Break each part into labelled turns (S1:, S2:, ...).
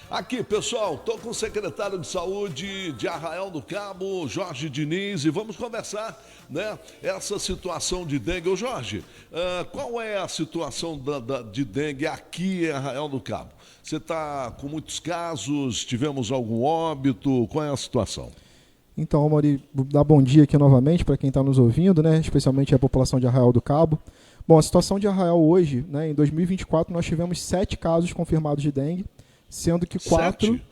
S1: Aqui, pessoal, estou com o secretário de Saúde de Arraial do Cabo, Jorge Diniz, e vamos conversar, né, essa situação de dengue. Ô Jorge, qual é a situação de dengue aqui em Arraial do Cabo? Você está com muitos casos, tivemos algum óbito, qual é a situação?
S2: Então, Mauri, dar bom dia aqui novamente para quem está nos ouvindo, né, especialmente a população de Arraial do Cabo. Bom, a situação de Arraial hoje, né, em 2024, nós tivemos 7 casos confirmados de dengue, sendo que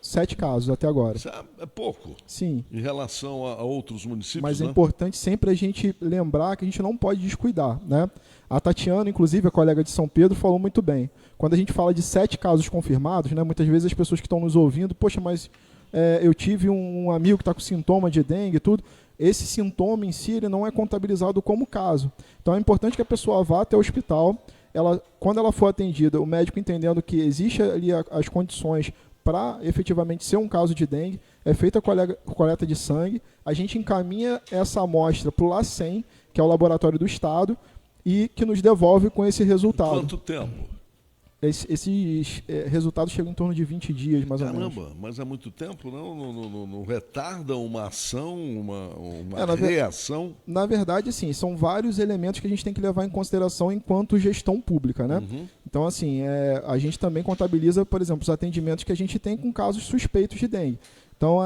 S2: 7 casos até agora.
S1: Isso é pouco.
S2: Sim.
S1: Em relação a outros municípios,
S2: mas
S1: né?
S2: É importante sempre a gente lembrar que a gente não pode descuidar, né? A Tatiana, inclusive, a colega de São Pedro, falou muito bem. Quando a gente fala de 7 casos confirmados, né, muitas vezes as pessoas que estão nos ouvindo, poxa, mas eu tive um amigo que está com sintoma de dengue e tudo. Esse sintoma em si ele não é contabilizado como caso. Então é importante que a pessoa vá até o hospital. Quando ela for atendida, o médico entendendo que existe ali as condições para efetivamente ser um caso de dengue, é feita a coleta de sangue, a gente encaminha essa amostra para o LACEN, que é o laboratório do Estado, e que nos devolve com esse resultado.
S1: Quanto tempo?
S2: Esses resultados chegam em torno de 20 dias, mais ou menos.
S1: Caramba, mas é muito tempo, não retarda uma ação, uma reação?
S2: Na verdade, sim, são vários elementos que a gente tem que levar em consideração enquanto gestão pública, né?
S1: Uhum.
S2: Então, assim, a gente também contabiliza, por exemplo, os atendimentos que a gente tem com casos suspeitos de dengue. Então,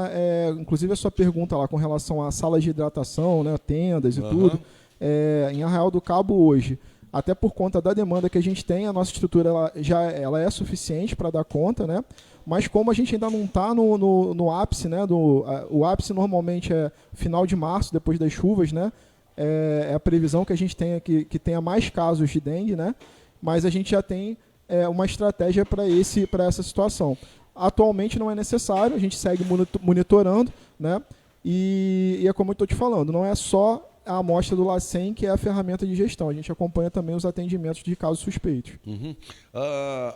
S2: inclusive a sua pergunta lá com relação a salas de hidratação, né, tendas e tudo, em Arraial do Cabo hoje, até por conta da demanda que a gente tem, a nossa estrutura ela é suficiente para dar conta, né? Mas como a gente ainda não está no ápice, né? O ápice normalmente é final de março, depois das chuvas, né? É a previsão que a gente tenha que tenha mais casos de dengue, né? Mas a gente já tem uma estratégia para essa situação. Atualmente não é necessário, a gente segue monitorando, né? E é como eu estou te falando, não é só a amostra do LACEN, que é a ferramenta de gestão. A gente acompanha também os atendimentos de casos suspeitos.
S1: Uhum.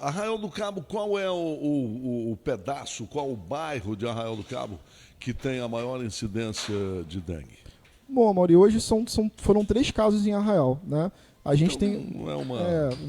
S1: Arraial do Cabo, qual é o pedaço, qual o bairro de Arraial do Cabo que tem a maior incidência de dengue?
S2: Bom, Mauri, hoje foram 3 casos em Arraial, né? A gente
S1: então,
S2: tem,
S1: não é uma...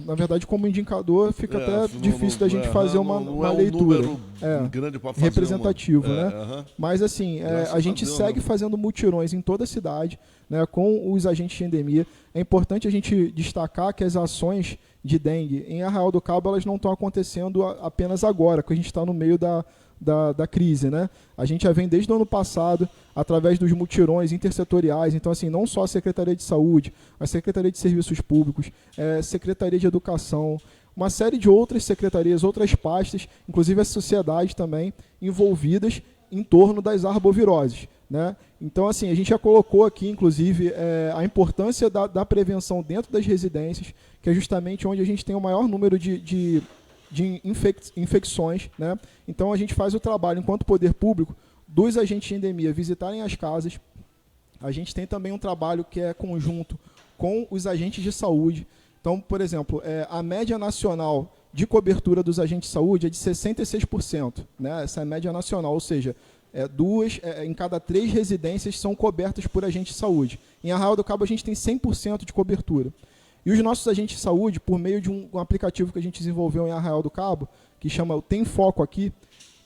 S2: na verdade, como indicador, fica até difícil da gente fazer uma leitura.
S1: Um número grande para fazer
S2: representativo, né? Mas assim, a gente segue fazendo mutirões em toda a cidade, né, com os agentes de endemia. É importante a gente destacar que as ações de dengue em Arraial do Cabo elas não estão acontecendo apenas agora, que a gente está no meio da crise, né? A gente já vem desde o ano passado, através dos mutirões intersetoriais. Então, assim, não só a Secretaria de Saúde, a Secretaria de Serviços Públicos, Secretaria de Educação, uma série de outras secretarias, outras pastas, inclusive a sociedade também, envolvidas em torno das arboviroses, né? Então, assim, a gente já colocou aqui, inclusive, a importância da prevenção dentro das residências, que é justamente onde a gente tem o maior número de infecções, né? Então a gente faz o trabalho enquanto poder público dos agentes de endemia visitarem as casas. A gente tem também um trabalho que é conjunto com os agentes de saúde. Então, por exemplo, a média nacional de cobertura dos agentes de saúde é de 66%, né? Essa é a média nacional, ou seja, em cada 3 residências são cobertas por agentes de saúde. Em Arraial do Cabo a gente tem 100% de cobertura. E os nossos agentes de saúde, por meio de um aplicativo que a gente desenvolveu em Arraial do Cabo, que chama o Tem Foco Aqui,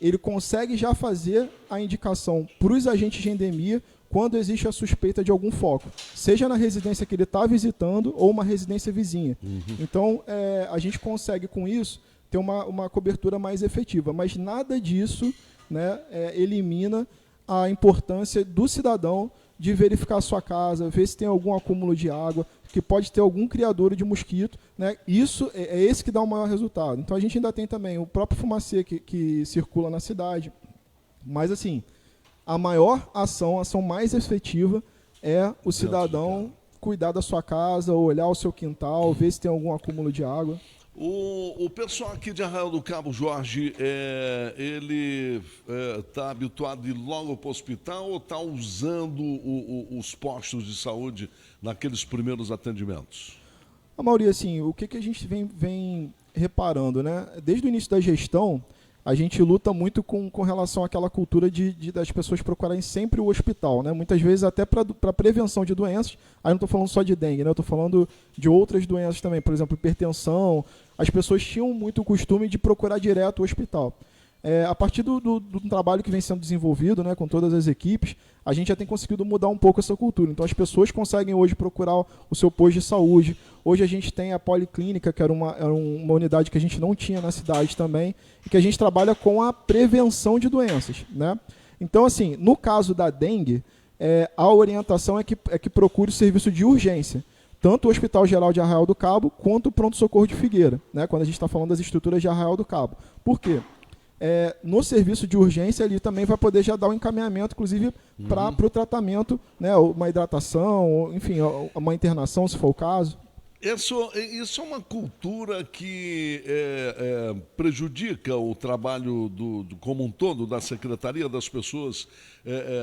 S2: ele consegue já fazer a indicação para os agentes de endemia quando existe a suspeita de algum foco, seja na residência que ele está visitando ou uma residência vizinha. Uhum. Então, a gente consegue, com isso, ter uma cobertura mais efetiva. Mas nada disso, né, elimina a importância do cidadão de verificar a sua casa, ver se tem algum acúmulo de água, que pode ter algum criadouro de mosquito, né? Isso é esse que dá o maior resultado. Então a gente ainda tem também o próprio fumacê que circula na cidade. Mas assim, a maior ação, a ação mais efetiva é o cidadão cuidar da sua casa, olhar o seu quintal, ver se tem algum acúmulo de água.
S1: O pessoal aqui de Arraial do Cabo, Jorge, ele está habituado a ir logo para o hospital ou está usando os postos de saúde naqueles primeiros atendimentos?
S2: A maioria, assim, o que a gente vem reparando, né? Desde o início da gestão, a gente luta muito com relação àquela cultura das pessoas procurarem sempre o hospital, né? Muitas vezes até para prevenção de doenças. Aí não estou falando só de dengue, né? Eu estou falando de outras doenças também, por exemplo, hipertensão. As pessoas tinham muito o costume de procurar direto o hospital. A partir do trabalho que vem sendo desenvolvido, né, com todas as equipes, a gente já tem conseguido mudar um pouco essa cultura. Então as pessoas conseguem hoje procurar o seu posto de saúde. Hoje a gente tem a Policlínica, que era uma unidade que a gente não tinha na cidade também, e que a gente trabalha com a prevenção de doenças, né? Então, assim, no caso da dengue, a orientação é que procure o serviço de urgência, tanto o Hospital Geral de Arraial do Cabo, quanto o Pronto-Socorro de Figueira, né, quando a gente está falando das estruturas de Arraial do Cabo. Por quê? No serviço de urgência, ele também vai poder já dar um encaminhamento, inclusive, para o tratamento, né, uma hidratação, enfim, uma internação, se for o caso.
S1: Isso é uma cultura que prejudica o trabalho como um todo da secretaria, das pessoas,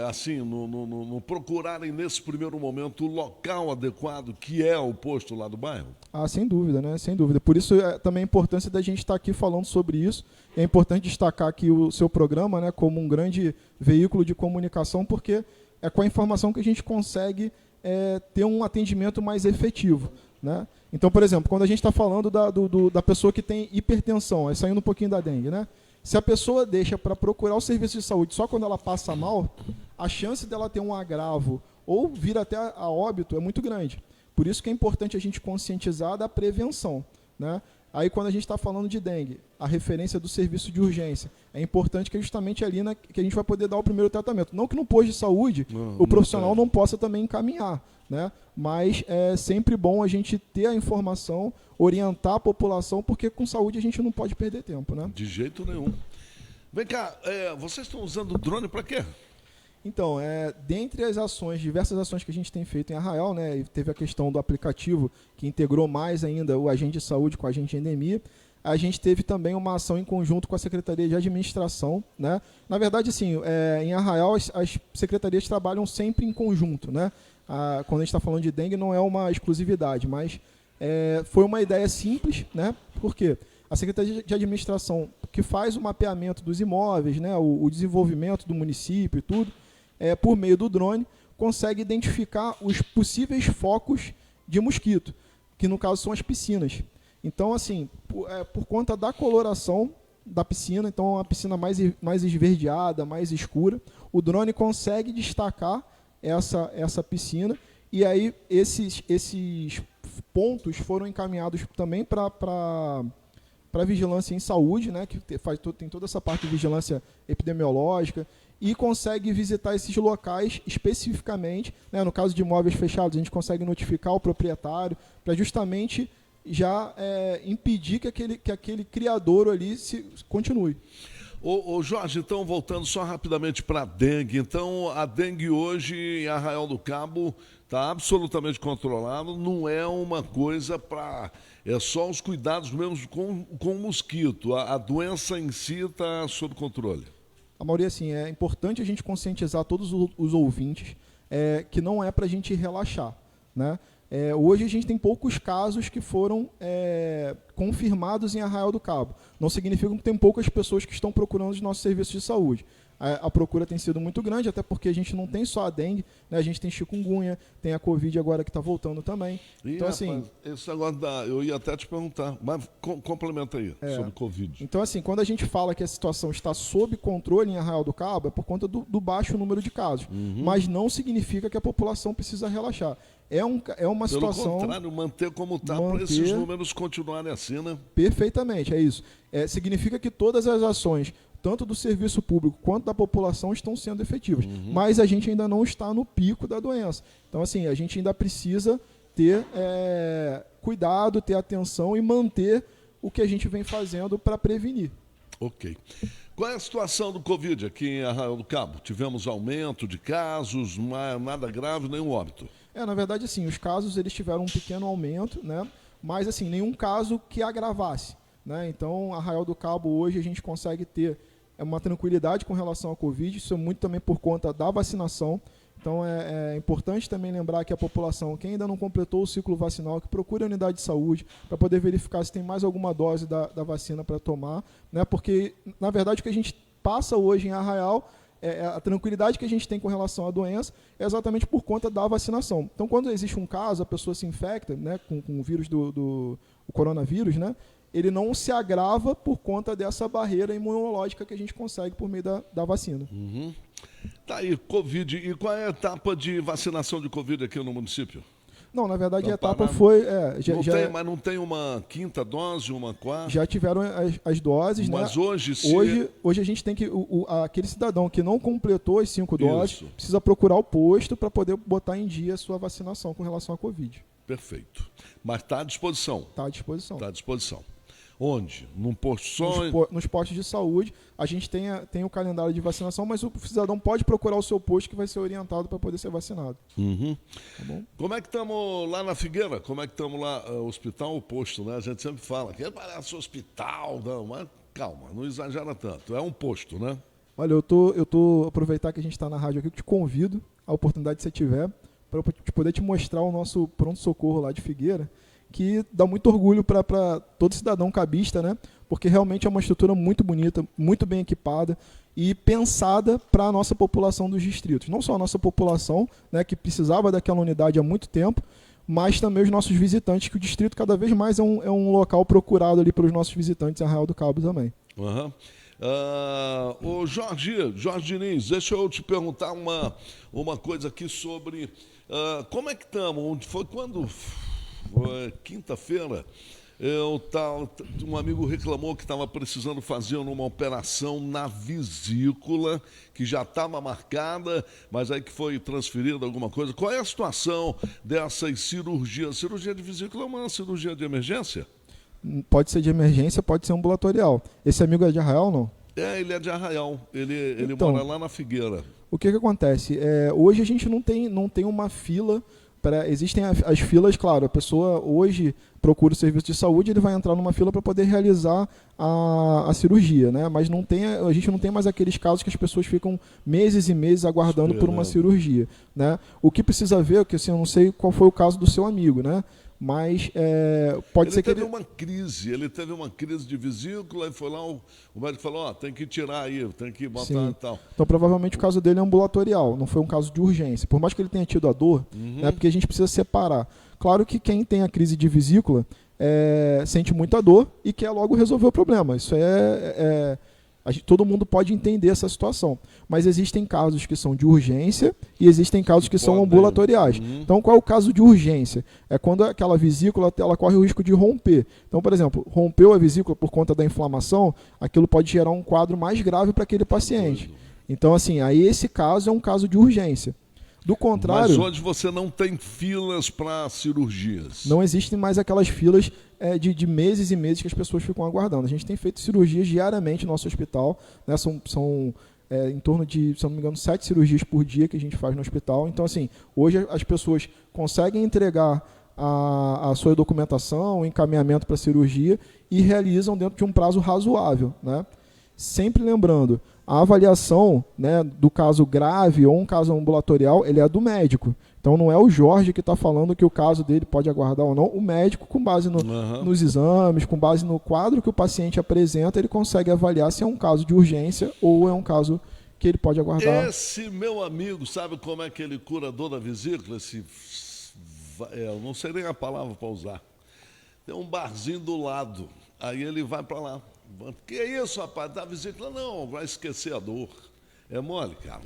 S1: assim, no procurarem nesse primeiro momento o local adequado, que é o posto lá do bairro?
S2: Ah, sem dúvida, né? Sem dúvida. Por isso também a importância da gente estar aqui falando sobre isso. É importante destacar aqui o seu programa, né, como um grande veículo de comunicação, porque é com a informação que a gente consegue ter um atendimento mais efetivo, né? Então, por exemplo, quando a gente está falando da pessoa que tem hipertensão, saindo um pouquinho da dengue, né? Se a pessoa deixa para procurar o serviço de saúde só quando ela passa mal, a chance dela ter um agravo ou vir até a óbito é muito grande. Por isso que é importante a gente conscientizar da prevenção, né? Aí, quando a gente está falando de dengue, a referência do serviço de urgência, é importante que é justamente ali que a gente vai poder dar o primeiro tratamento. Não que no posto de saúde o profissional não possa também encaminhar, né? Mas é sempre bom a gente ter a informação, orientar a população, porque com saúde a gente não pode perder tempo, né?
S1: De jeito nenhum. Vem cá, vocês estão usando o drone para quê?
S2: Então, dentre as ações, diversas ações que a gente tem feito em Arraial, né, teve a questão do aplicativo, que integrou mais ainda o agente de saúde com o agente de endemia. A gente teve também uma ação em conjunto com a Secretaria de Administração, né? Na verdade, assim, em Arraial as secretarias trabalham sempre em conjunto, né? Quando a gente está falando de dengue, não é uma exclusividade, mas foi uma ideia simples, né? Por quê? A Secretaria de Administração, que faz o mapeamento dos imóveis, né, o desenvolvimento do município e tudo, por meio do drone, consegue identificar os possíveis focos de mosquito, que no caso são as piscinas. Então, assim, por conta da coloração da piscina, então uma piscina mais esverdeada, mais escura, o drone consegue destacar essa piscina, e aí esses pontos foram encaminhados também para a vigilância em saúde, né, que tem toda essa parte de vigilância epidemiológica, e consegue visitar esses locais especificamente, né, no caso de imóveis fechados, a gente consegue notificar o proprietário para justamente já impedir que aquele criadouro ali continue.
S1: Ô Jorge, então voltando só rapidamente para a dengue, então a dengue hoje em Arraial do Cabo está absolutamente controlado, não é uma coisa para... É só os cuidados mesmo com o mosquito, a doença em si está sob controle.
S2: A maioria, assim, é importante a gente conscientizar todos os ouvintes que não é para a gente relaxar, né? Hoje a gente tem poucos casos que foram confirmados em Arraial do Cabo. Não significa que tem poucas pessoas que estão procurando os nossos serviços de saúde. A procura tem sido muito grande, até porque a gente não tem só a dengue, né? A gente tem chikungunya, tem a Covid agora que está voltando também. Então,
S1: rapaz,
S2: assim,
S1: esse negócio eu ia até te perguntar, mas complementa aí sobre Covid.
S2: Então, assim, quando a gente fala que a situação está sob controle em Arraial do Cabo, é por conta do baixo número de casos. Mas não significa que a população precisa relaxar. É uma situação...
S1: Pelo contrário, manter como está para esses números continuarem assim, né?
S2: Perfeitamente, é isso. Significa que todas as ações, tanto do serviço público quanto da população, estão sendo efetivas. Mas a gente ainda não está no pico da doença. Então, assim, a gente ainda precisa ter cuidado, ter atenção e manter o que a gente vem fazendo para prevenir.
S1: Ok. Qual é a situação do Covid aqui em Arraial do Cabo? Tivemos aumento de casos, nada grave, nenhum óbito?
S2: Na verdade, assim, os casos eles tiveram um pequeno aumento, né? Mas, assim, nenhum caso que agravasse, né? Então, Arraial do Cabo hoje a gente consegue ter uma tranquilidade com relação ao Covid, isso é muito também por conta da vacinação. Então, é importante também lembrar que a população, quem ainda não completou o ciclo vacinal, que procure a unidade de saúde para poder verificar se tem mais alguma dose da vacina para tomar, né? Porque, na verdade, o que a gente passa hoje em Arraial, a tranquilidade que a gente tem com relação à doença é exatamente por conta da vacinação. Então, quando existe um caso, a pessoa se infecta, né, com o vírus o coronavírus, né, ele não se agrava por conta dessa barreira imunológica que a gente consegue por meio da vacina.
S1: Tá aí, Covid. E qual é a etapa de vacinação de Covid aqui no município?
S2: Não, na verdade
S1: Não,
S2: a etapa
S1: Paraná.
S2: foi...
S1: Mas não tem uma quinta dose, uma quarta?
S2: Já tiveram as doses,
S1: Mas
S2: né?
S1: hoje,
S2: Hoje a gente tem que... aquele cidadão que não completou as 5 doses,
S1: Isso.
S2: precisa procurar o posto para poder botar em dia a sua vacinação com relação à Covid.
S1: Perfeito. Mas está à disposição.
S2: Está à disposição.
S1: Está à disposição. Onde? Num posto só?
S2: Nos postos de saúde, a gente tem o calendário de vacinação, mas o cidadão pode procurar o seu posto que vai ser orientado para poder ser vacinado. Tá bom?
S1: Como é que estamos lá na Figueira? Como é que estamos lá, hospital ou posto, né? A gente sempre fala que parece hospital, não, mas calma, não exagera tanto. É um posto, né?
S2: Olha, eu tô aproveitar que a gente está na rádio aqui, eu te convido, a oportunidade que você tiver, para poder te mostrar o nosso pronto-socorro lá de Figueira, que dá muito orgulho para todo cidadão cabista, né? Porque realmente é uma estrutura muito bonita, muito bem equipada e pensada para a nossa população dos distritos. Não só a nossa população, né, que precisava daquela unidade há muito tempo, mas também os nossos visitantes, que o distrito cada vez mais é um local procurado ali pelos nossos visitantes em Arraial do Cabo também.
S1: Ô Jorge Diniz, deixa eu te perguntar uma coisa aqui sobre como é que estamos? Foi quando? Foi quinta-feira. Um amigo reclamou que estava precisando fazer uma operação na vesícula, que já estava marcada, mas aí que foi transferida alguma coisa. Qual é a situação dessas cirurgias? Cirurgia de vesícula é uma cirurgia de emergência?
S2: Pode ser de emergência, pode ser ambulatorial. Esse amigo é de Arraial, não?
S1: Ele é de Arraial. Ele
S2: Então,
S1: mora lá na Figueira.
S2: O que acontece? Hoje a gente não tem uma fila. Existem as filas, claro, a pessoa hoje procura o serviço de saúde, ele vai entrar numa fila para poder realizar a cirurgia, né? Mas a gente não tem mais aqueles casos que as pessoas ficam meses e meses aguardando por uma cirurgia, né? O que precisa ver, que assim, eu não sei qual foi o caso do seu amigo, né? Mas pode ser que
S1: ele teve uma crise de vesícula e foi lá, o médico falou, tem que tirar aí, tem que botar
S2: Sim.
S1: e tal.
S2: Então provavelmente o caso dele é ambulatorial, não foi um caso de urgência. Por mais que ele tenha tido a dor, né, porque a gente precisa separar. Claro que quem tem a crise de vesícula sente muita dor e quer logo resolver o problema. Isso todo mundo pode entender essa situação. Mas existem casos que são de urgência e existem casos que são ambulatoriais. Então, qual é o caso de urgência? É quando aquela vesícula ela corre o risco de romper. Então, por exemplo, rompeu a vesícula por conta da inflamação, aquilo pode gerar um quadro mais grave para aquele paciente. Então, assim, aí esse caso é um caso de urgência. Do contrário...
S1: Mas hoje você não tem filas para cirurgias.
S2: Não existem mais aquelas filas de meses e meses que as pessoas ficam aguardando. A gente tem feito cirurgias diariamente no nosso hospital, né? São em torno de, se eu não me engano, 7 cirurgias por dia que a gente faz no hospital. Então, assim, hoje as pessoas conseguem entregar a sua documentação, o encaminhamento para a cirurgia e realizam dentro de um prazo razoável, né? Sempre lembrando, a avaliação, né, do caso grave ou um caso ambulatorial, ele é do médico. Então não é o Jorge que está falando que o caso dele pode aguardar ou não. O médico, com base nos exames, com base no quadro que o paciente apresenta, ele consegue avaliar se é um caso de urgência ou é um caso que ele pode aguardar.
S1: Esse meu amigo, sabe como é que ele cura dor da vesícula? Eu não sei nem a palavra para usar. Tem um barzinho do lado, aí ele vai para lá. Que é isso, rapaz? Da vesícula? Não, vai esquecer a dor. É mole, cara.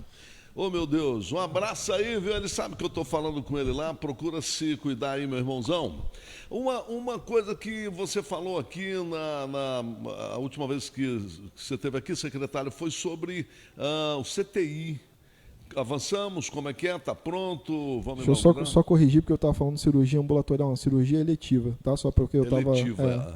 S1: Ô, meu Deus, um abraço aí, viu? Ele sabe que eu estou falando com ele lá, procura se cuidar aí, meu irmãozão. Uma coisa que você falou aqui a última vez que você esteve aqui, secretário, foi sobre o CTI. Avançamos, como é que é? Está pronto? Vamos
S2: Deixa eu só corrigir, porque eu estava falando cirurgia ambulatorial, não, cirurgia eletiva, tá? Só porque eu estava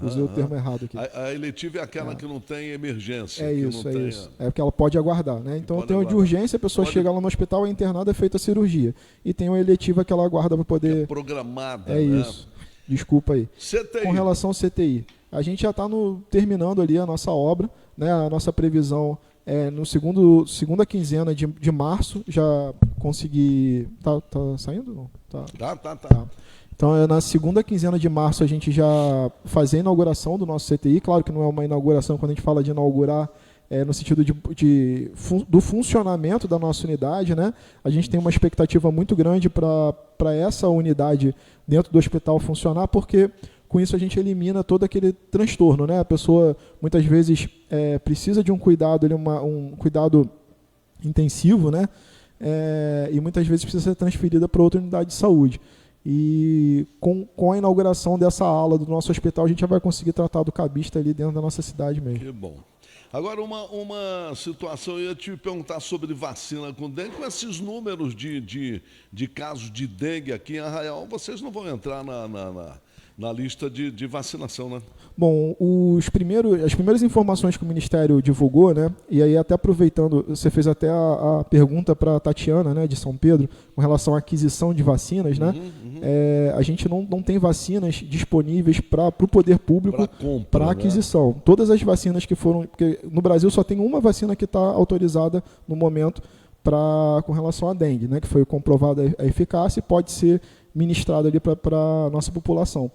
S2: usei o termo errado aqui.
S1: A eletiva é aquela que não tem emergência.
S2: Isso. É porque ela pode aguardar, né? Então tem o de urgência, a pessoa chega lá no hospital, é internada, é feita a cirurgia. E tem a eletiva que ela aguarda para poder...
S1: É programada,
S2: né? Isso. Desculpa aí.
S1: CTI.
S2: Com relação ao CTI, a gente já está terminando ali a nossa obra, né? A nossa previsão... no segunda quinzena de março, já consegui... Tá saindo? Não? Tá. Então, na segunda quinzena de março, a gente já fazer a inauguração do nosso CTI. Claro que não é uma inauguração, quando a gente fala de inaugurar, no sentido do funcionamento da nossa unidade, né? A gente tem uma expectativa muito grande para essa unidade dentro do hospital funcionar, porque com isso a gente elimina todo aquele transtorno, né? A pessoa muitas vezes precisa de um cuidado, um cuidado intensivo, né? E muitas vezes precisa ser transferida para outra unidade de saúde. E com a inauguração dessa ala do nosso hospital, a gente já vai conseguir tratar do cabista ali dentro da nossa cidade mesmo.
S1: Que bom. Agora, uma situação, eu ia te perguntar sobre vacina com dengue. Com esses números de casos de dengue aqui em Arraial, vocês não vão entrar na lista de vacinação, né?
S2: Bom, as primeiras informações que o Ministério divulgou, né, e aí até aproveitando, você fez até a pergunta para a Tatiana, né, de São Pedro, com relação à aquisição de vacinas, né? A gente não tem vacinas disponíveis para o poder público para aquisição. Né? Todas as vacinas que foram... Porque no Brasil só tem uma vacina que está autorizada no momento com relação à dengue, né, que foi comprovada a eficácia e pode ser ministrada ali para a nossa população.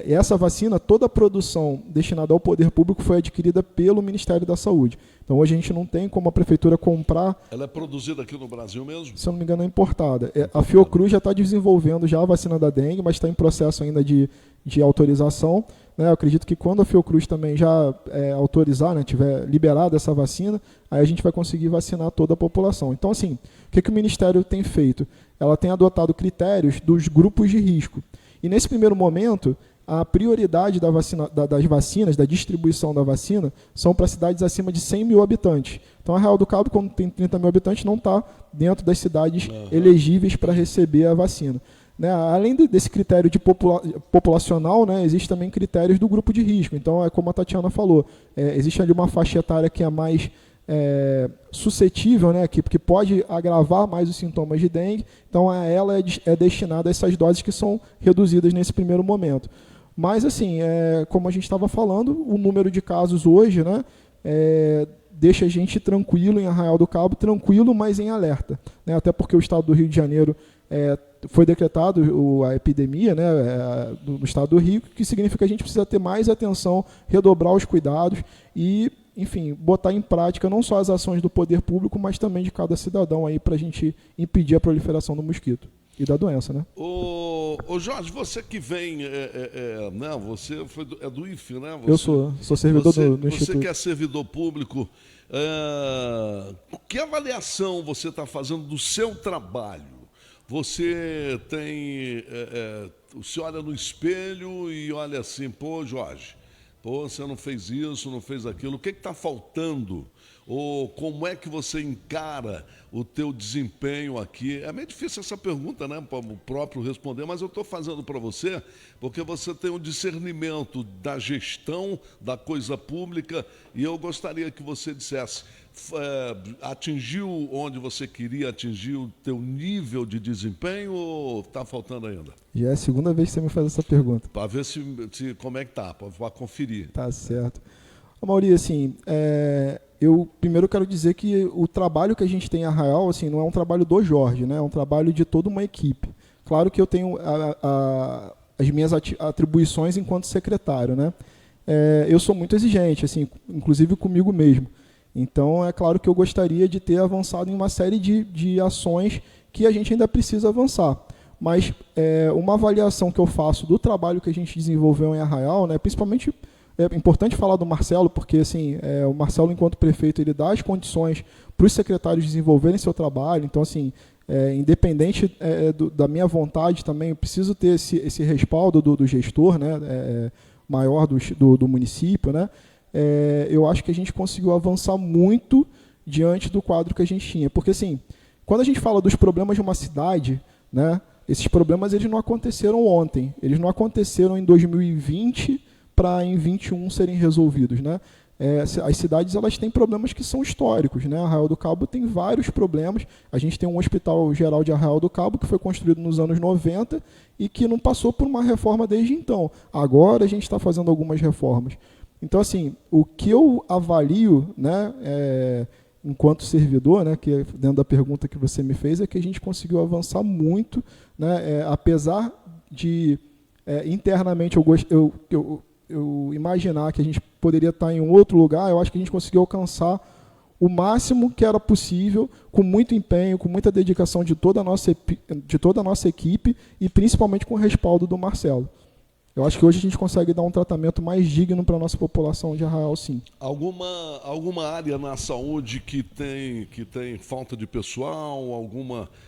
S2: Essa vacina, toda a produção destinada ao poder público foi adquirida pelo Ministério da Saúde. Então hoje a gente não tem como a prefeitura comprar... Ela
S1: é produzida aqui no Brasil mesmo?
S2: Se eu não me engano é importada. A Fiocruz já está desenvolvendo já a vacina da dengue, mas está em processo ainda de autorização. Né? Eu acredito que quando a Fiocruz também já autorizar, né, tiver liberada essa vacina, aí a gente vai conseguir vacinar toda a população. Então assim, o que o Ministério tem feito? Ela tem adotado critérios dos grupos de risco. E nesse primeiro momento, a prioridade das vacinas, da distribuição da vacina, são para cidades acima de 100 mil habitantes. Então, Arraial do Cabo, quando tem 30 mil habitantes, não está dentro das cidades elegíveis para receber a vacina. Né? Além desse critério de populacional, né, existe também critérios do grupo de risco. Então, como a Tatiana falou, existe ali uma faixa etária que é mais... suscetível, né, que pode agravar mais os sintomas de dengue, então ela é destinada a essas doses que são reduzidas nesse primeiro momento. Mas, assim, como a gente estava falando, o número de casos hoje, né, deixa a gente tranquilo em Arraial do Cabo, tranquilo, mas em alerta. Né, até porque o estado do Rio de Janeiro foi decretado a epidemia, né, no estado do Rio, que significa que a gente precisa ter mais atenção, redobrar os cuidados e, enfim, botar em prática não só as ações do poder público, mas também de cada cidadão aí para a gente impedir a proliferação do mosquito e da doença, né?
S1: Ô Jorge, você que vem, não, você é do IFE, né?
S2: Eu sou servidor do Instituto.
S1: Você que é servidor público, que avaliação você está fazendo do seu trabalho? Você tem, você olha no espelho e olha assim, pô, Jorge, você não fez isso, não fez aquilo, o que está faltando? Ou como é que você encara o teu desempenho aqui? É meio difícil essa pergunta, né, para o próprio responder, mas eu estou fazendo para você, porque você tem um discernimento da gestão da coisa pública e eu gostaria que você dissesse, atingiu onde você queria atingir o teu nível de desempenho ou está faltando ainda?
S2: Já é a segunda vez que você me faz essa pergunta.
S1: Para ver como é que está, para conferir.
S2: Tá certo. Mauri, assim, eu primeiro quero dizer que o trabalho que a gente tem em Arraial, assim, não é um trabalho do Jorge, né? É um trabalho de toda uma equipe. Claro que eu tenho as minhas atribuições enquanto secretário, né? Eu sou muito exigente, assim, inclusive comigo mesmo. Então, é claro que eu gostaria de ter avançado em uma série de ações que a gente ainda precisa avançar. Mas uma avaliação que eu faço do trabalho que a gente desenvolveu em Arraial, né, principalmente é importante falar do Marcelo, porque assim, o Marcelo, enquanto prefeito, ele dá as condições para os secretários desenvolverem seu trabalho. Então, assim, independente da minha vontade também, eu preciso ter esse respaldo do gestor, né, maior do município, né? Eu acho que a gente conseguiu avançar muito diante do quadro que a gente tinha. Porque, assim, quando a gente fala dos problemas de uma cidade, né, esses problemas eles não aconteceram ontem, eles não aconteceram em 2020 para em 2021 serem resolvidos. Né? As cidades elas têm problemas que são históricos. Né? Arraial do Cabo tem vários problemas. A gente tem um hospital geral de Arraial do Cabo que foi construído nos anos 90 e que não passou por uma reforma desde então. Agora a gente está fazendo algumas reformas. Então, assim, o que eu avalio, né, enquanto servidor, né, que dentro da pergunta que você me fez, é que a gente conseguiu avançar muito, né, apesar de internamente eu imaginar que a gente poderia estar em um outro lugar, eu acho que a gente conseguiu alcançar o máximo que era possível, com muito empenho, com muita dedicação de toda a nossa equipe e principalmente com o respaldo do Marcelo. Eu acho que hoje a gente consegue dar um tratamento mais digno para a nossa população de Arraial, sim.
S1: Alguma área na saúde que tem falta de pessoal,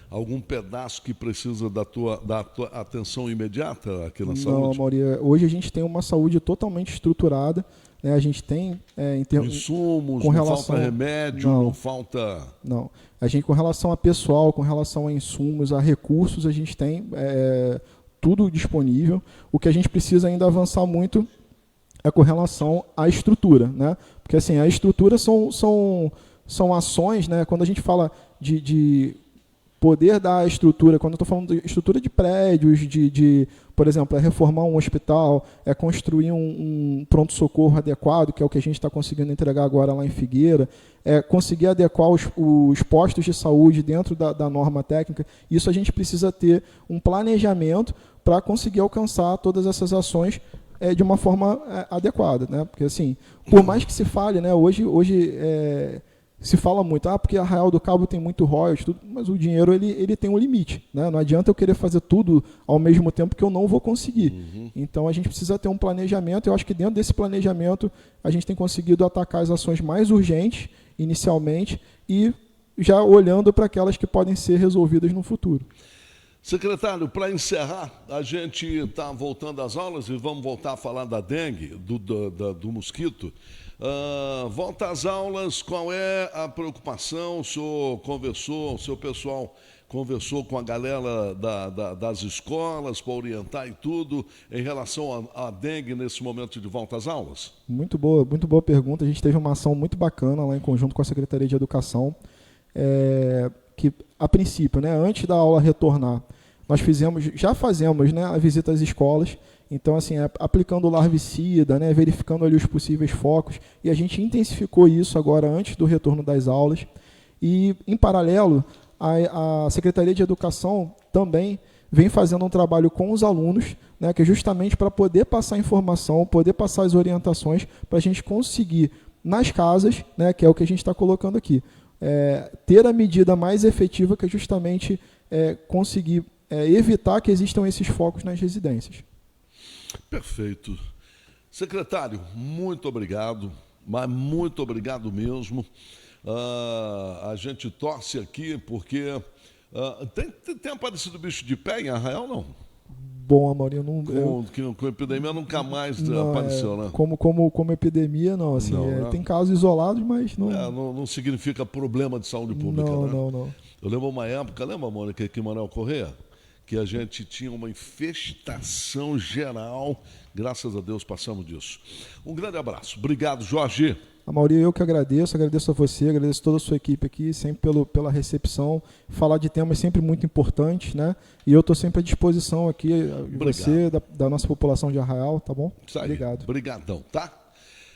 S1: algum pedaço que precisa da tua atenção imediata aqui na saúde?
S2: Não, Maria, hoje a gente tem uma saúde totalmente estruturada, né? A gente tem em termos
S1: insumos,
S2: com
S1: não
S2: relação,
S1: falta remédio, não falta...
S2: Não, a gente com relação a pessoal, com relação a insumos, a recursos, a gente tem tudo disponível. O que a gente precisa ainda avançar muito é com relação à estrutura, né? Porque assim, a estrutura são ações, né? Quando a gente fala de poder dar estrutura, quando eu estou falando de estrutura de prédios, por exemplo, é reformar um hospital, é construir um pronto-socorro adequado, que é o que a gente está conseguindo entregar agora lá em Figueira, é conseguir adequar os postos de saúde dentro da norma técnica. Isso a gente precisa ter um planejamento para conseguir alcançar todas essas ações de uma forma adequada, né? Porque assim, por mais que se fale, né, hoje se fala muito, porque Arraial do Cabo tem muito royalties, tudo, mas o dinheiro ele tem um limite, né? Não adianta eu querer fazer tudo ao mesmo tempo que eu não vou conseguir.
S1: Uhum.
S2: Então a gente precisa ter um planejamento. Eu acho que dentro desse planejamento a gente tem conseguido atacar as ações mais urgentes inicialmente e já olhando para aquelas que podem ser resolvidas no futuro.
S1: Secretário, para encerrar, a gente está voltando às aulas e vamos voltar a falar da dengue, do mosquito. Volta às aulas, qual é a preocupação? O senhor conversou, o seu pessoal conversou com a galera das escolas para orientar e tudo em relação à dengue nesse momento de volta às aulas?
S2: Muito boa pergunta. A gente teve uma ação muito bacana lá em conjunto com a Secretaria de Educação, que a princípio, né, antes da aula retornar, nós já fazemos, né, a visita às escolas. Então, assim, aplicando o larvicida, né, verificando ali os possíveis focos, e a gente intensificou isso agora antes do retorno das aulas. E, em paralelo, a Secretaria de Educação também vem fazendo um trabalho com os alunos, né, que é justamente para poder passar informação, poder passar as orientações, para a gente conseguir, nas casas, né, que é o que a gente está colocando aqui, ter a medida mais efetiva, que é justamente conseguir evitar que existam esses focos nas residências.
S1: Perfeito. Secretário, muito obrigado, mas muito obrigado mesmo. A gente torce aqui porque tem aparecido bicho de pé em Arraial, não?
S2: Bom, Amaury,
S1: com epidemia nunca mais apareceu, né?
S2: Como epidemia, não. Assim,
S1: não,
S2: tem casos isolados, mas não...
S1: não significa problema de saúde pública, né?
S2: Não.
S1: Eu lembro uma época, Mônica, aqui em Manuel Corrêa, que a gente tinha uma infestação geral. Graças a Deus passamos disso. Um grande abraço. Obrigado, Jorge.
S2: Amaury, eu que agradeço a você, agradeço toda a sua equipe aqui, sempre pela recepção. Falar de temas sempre muito importantes, né? E eu estou sempre à disposição aqui, de você, da nossa população de Arraial, tá bom?
S1: Isso aí.
S2: Obrigado.
S1: Obrigadão, tá?